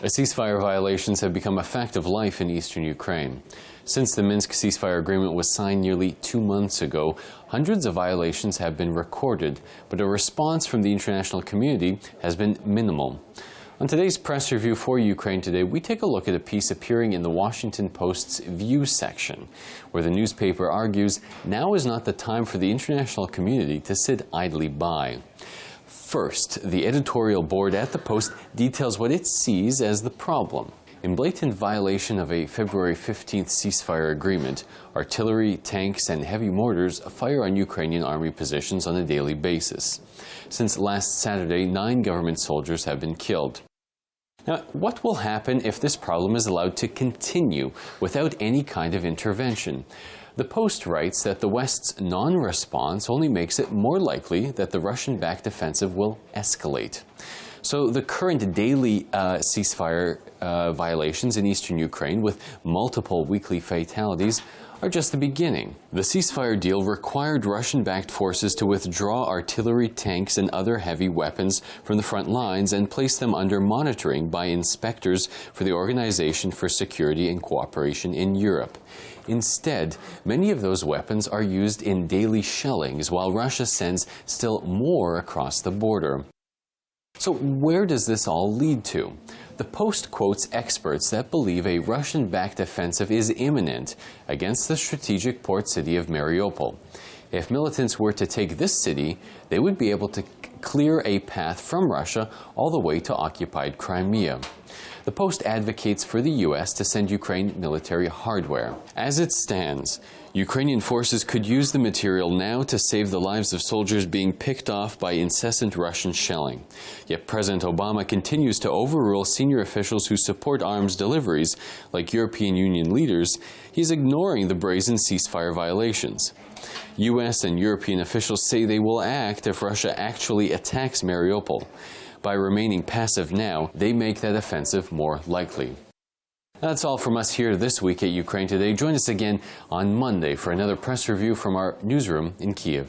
Ceasefire violations have become a fact of life in eastern Ukraine. Since the Minsk ceasefire agreement was signed nearly 2 months ago, hundreds of violations have been recorded, but a response from the international community has been minimal. On today's press review for Ukraine Today, we take a look at a piece appearing in the Washington Post's View section, where the newspaper argues now is not the time for the international community to sit idly by. First, the editorial board at the Post details what it sees as the problem. In blatant violation of a February 15th ceasefire agreement, artillery, tanks, and heavy mortars fire on Ukrainian army positions on a daily basis. Since last Saturday, 9 government soldiers have been killed. Now, what will happen if this problem is allowed to continue without any kind of intervention? The Post writes that the West's non-response only makes it more likely that the Russian-backed offensive will escalate. So the current daily ceasefire violations in eastern Ukraine, with multiple weekly fatalities, are just the beginning. The ceasefire deal required Russian-backed forces to withdraw artillery, tanks, and other heavy weapons from the front lines and place them under monitoring by inspectors for the Organization for Security and Cooperation in Europe. Instead, many of those weapons are used in daily shellings, while Russia sends still more across the border. So where does this all lead to? The Post quotes experts that believe a Russian-backed offensive is imminent against the strategic port city of Mariupol. If militants were to take this city, they would be able to clear a path from Russia all the way to occupied Crimea. The Post advocates for the U.S. to send Ukraine military hardware. As it stands, Ukrainian forces could use the material now to save the lives of soldiers being picked off by incessant Russian shelling. Yet President Obama continues to overrule senior officials who support arms deliveries, like European Union leaders. He's ignoring the brazen ceasefire violations. U.S. and European officials say they will act if Russia actually attacks Mariupol. By remaining passive now, they make that offensive more likely. That's all from us here this week at Ukraine Today. Join us again on Monday for another press review from our newsroom in Kyiv.